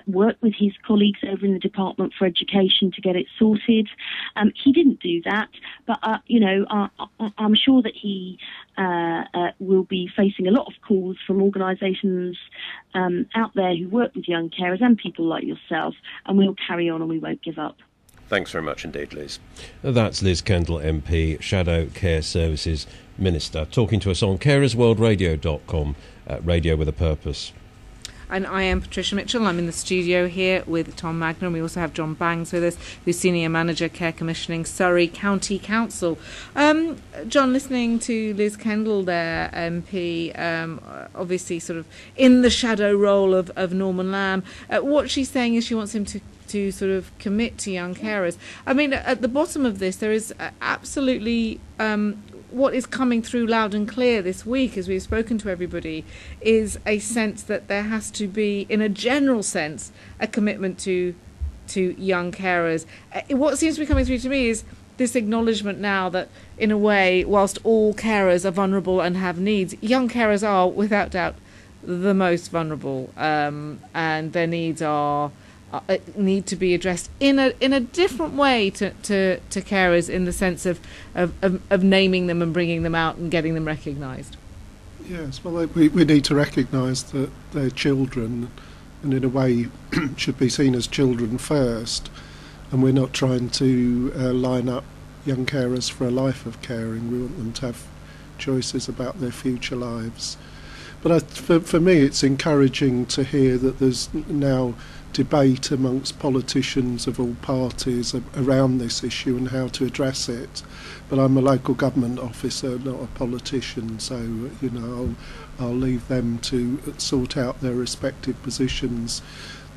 work with his colleagues over in the Department for Education to get it sorted. He didn't do that, but I'm sure that he will be facing a lot of calls from organisations out there who work with young carers and people like yourself, and we'll carry on and we won't give up. Thanks very much indeed, Liz. That's Liz Kendall MP, Shadow Care Services Minister, talking to us on carersworldradio.com, Radio with a Purpose. And I am Patricia Mitchell. I'm in the studio here with Tom Magner. We also have John Bangs with us, who's Senior Manager, Care Commissioning, Surrey County Council. John, listening to Liz Kendall there, MP, obviously sort of in the shadow role of Norman Lamb, what she's saying is she wants him to sort of commit to young carers. I mean, at the bottom of this, there is absolutely what is coming through loud and clear this week as we've spoken to everybody is a sense that there has to be, in a general sense, a commitment to young carers. What seems to be coming through to me is this acknowledgement now that, in a way, whilst all carers are vulnerable and have needs, young carers are, without doubt, the most vulnerable, and their needs need to be addressed in a different way to carers, in the sense of naming them and bringing them out and getting them recognised. Yes, well, we need to recognise that they're children, and in a way should be seen as children first, and we're not trying to line up young carers for a life of caring. We want them to have choices about their future lives. But for me, it's encouraging to hear that there's now debate amongst politicians of all parties around this issue and how to address it. But I'm a local government officer, not a politician, so I'll leave them to sort out their respective positions.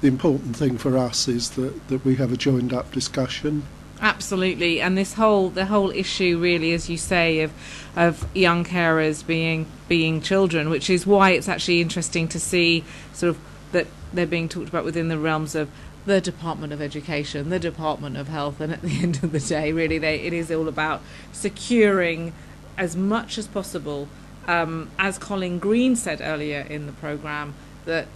The important thing for us is that we have a joined up discussion. Absolutely, and the whole issue really, as you say, of young carers being children, which is why it's actually interesting to see sort of that they're being talked about within the realms of the Department of Education, the Department of Health, and at the end of the day, really, it is all about securing as much as possible, as Colin Green said earlier in the programme, that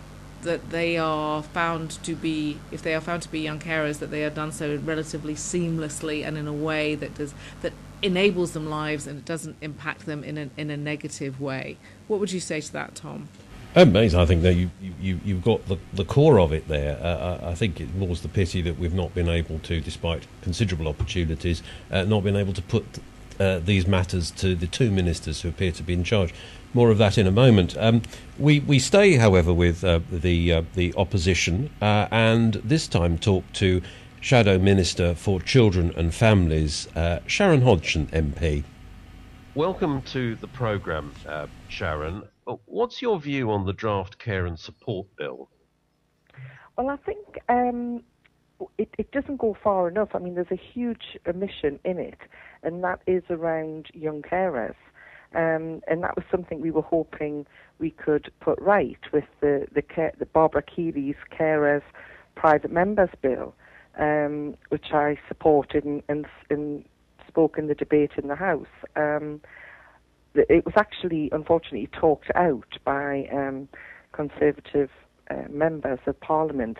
they are found to be, if they are found to be young carers, that they are done so relatively seamlessly and in a way that enables them lives and it doesn't impact them in a negative way. What would you say to that, Tom? Amazing. I think that you've got the core of it there. I think it more's the pity that we've not been able to, despite considerable opportunities, not been able to put these matters to the two ministers who appear to be in charge. More of that in a moment. We stay, however, with the opposition, and this time talk to Shadow Minister for Children and Families, Sharon Hodgson MP. Welcome to the programme, Sharon. What's your view on the draft Care and Support Bill? Well, I think it doesn't go far enough. I mean, there's a huge omission in it, and that is around young carers. And that was something we were hoping we could put right with the Barbara Keeley's Carers Private Members Bill, which I supported and spoke in the debate in the House. It was actually, unfortunately, talked out by Conservative members of Parliament.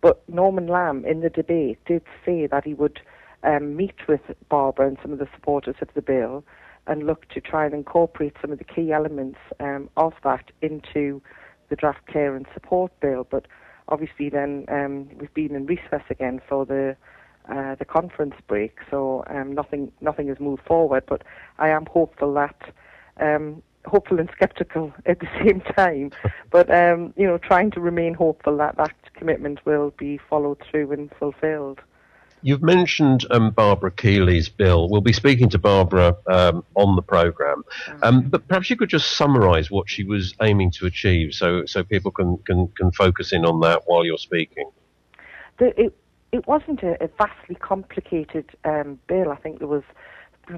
But Norman Lamb, in the debate, did say that he would meet with Barbara and some of the supporters of the bill and look to try and incorporate some of the key elements of that into the draft Care and Support Bill. But obviously then we've been in recess again for the conference break, so nothing has moved forward. But I am hopeful that, hopeful and sceptical at the same time, but trying to remain hopeful that commitment will be followed through and fulfilled. You've mentioned Barbara Keeley's bill. We'll be speaking to Barbara on the programme, but perhaps you could just summarise what she was aiming to achieve, so people can focus in on that while you're speaking. It wasn't a vastly complicated bill. I think there was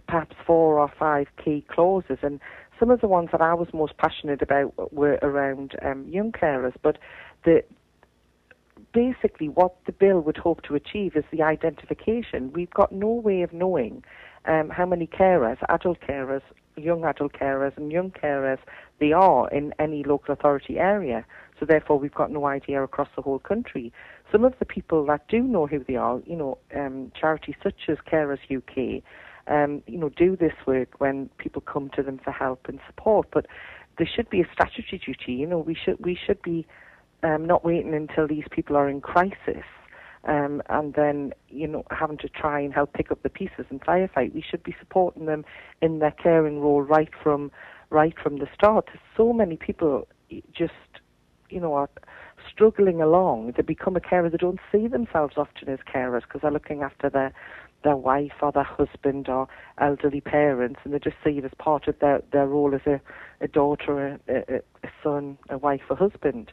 perhaps 4 or 5 key clauses, and some of the ones that I was most passionate about were around young carers. But basically what the bill would hope to achieve is the identification. We've got no way of knowing how many carers, adult carers, young adult carers and young carers there are in any local authority area. So therefore, we've got no idea across the whole country. Some of the people that do know who they are, charities such as Carers UK, do this work when people come to them for help and support. But there should be a statutory duty. We should be not waiting until these people are in crisis. And then, having to try and help pick up the pieces and firefight. We should be supporting them in their caring role right from the start. So many people just, are struggling along. They become a carer. They don't see themselves often as carers because they're looking after their wife or their husband or elderly parents, and they just see it as part of their role as a daughter, a son, a wife, a husband.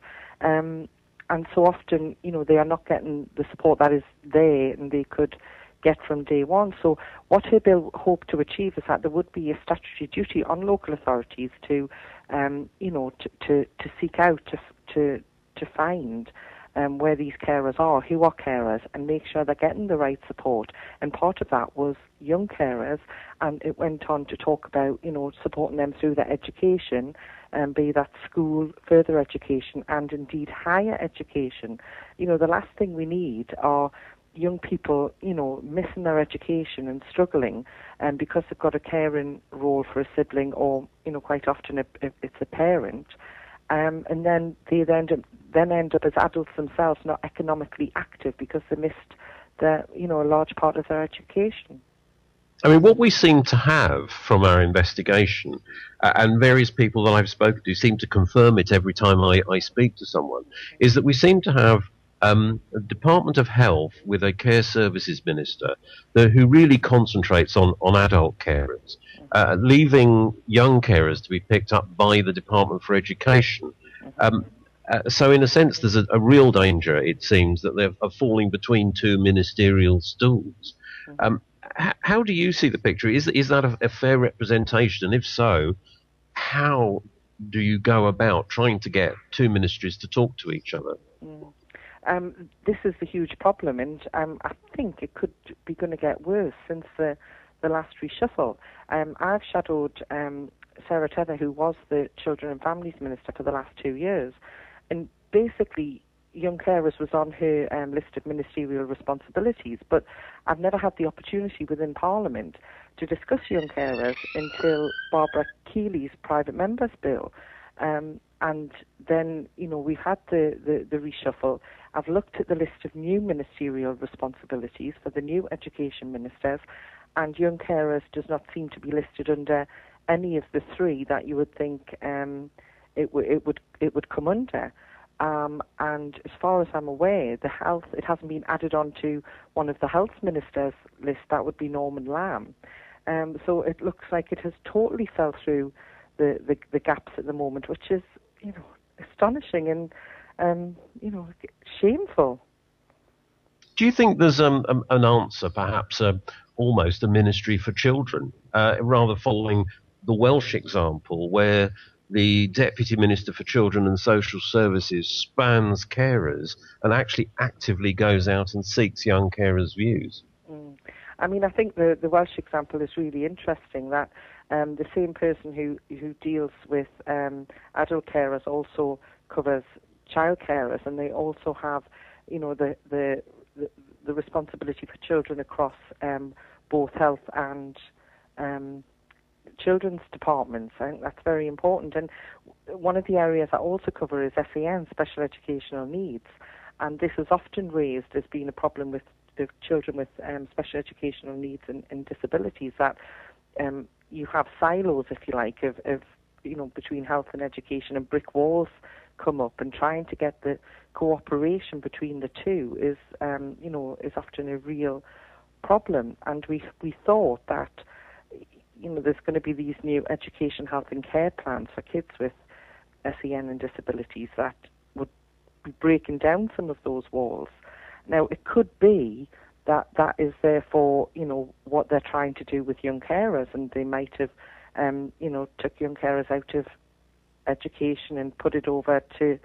And so often, they are not getting the support that is there and they could get from day one. So what her bill hoped to achieve is that there would be a statutory duty on local authorities to seek out, to find where these carers are, who are carers, and make sure they're getting the right support. And part of that was young carers, and it went on to talk about, supporting them through their education, be that school, further education, and indeed higher education. The last thing we need are young people, missing their education and struggling, because they've got a caring role for a sibling, or, quite often it's a parent. And then they end up as adults themselves, not economically active because they missed a large part of their education. I mean, what we seem to have from our investigation, and various people that I've spoken to seem to confirm it every time I speak to someone, is that we seem to have a Department of Health with a care services minister who really concentrates on adult carers, leaving young carers to be picked up by the Department for Education. So in a sense, there's a real danger, it seems, that they're falling between two ministerial stools. How do you see the picture? Is that a fair representation? And if so, how do you go about trying to get two ministries to talk to each other? This is the huge problem, and I think it could be going to get worse since the last reshuffle. I've shadowed Sarah Tether, who was the Children and Families Minister for the last 2 years, and basically young carers was on her list of ministerial responsibilities, but I've never had the opportunity within Parliament to discuss young carers until Barbara Keeley's private members bill. And then, we've had the reshuffle. I've looked at the list of new ministerial responsibilities for the new education ministers, and young carers does not seem to be listed under any of the three that you would think it would come under. And as far as I'm aware, it hasn't been added onto one of the health ministers' list. That would be Norman Lamb. So it looks like it has totally fell through the gaps at the moment, which is, astonishing and, shameful. Do you think there's an answer, perhaps almost a ministry for children, rather following the Welsh example, where the Deputy Minister for Children and Social Services spans carers and actually actively goes out and seeks young carers' views? I mean, I think the Welsh example is really interesting, that the same person who deals with adult carers also covers child carers, and they also have, the responsibility for children across both health and children's departments. I think that's very important. And one of the areas I also cover is SEN, special educational needs, and this is often raised as being a problem with the children with special educational needs and disabilities, that you have silos, if you like, of between health and education, and brick walls come up, and trying to get the cooperation between the two is often a real problem. And we thought that there's going to be these new education, health and care plans for kids with SEN and disabilities that would be breaking down some of those walls. Now, it could be that is therefore, what they're trying to do with young carers, and they might have, took young carers out of education and put it over to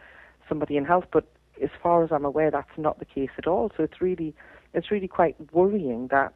somebody in health. But as far as I'm aware, that's not the case at all. So it's really quite worrying that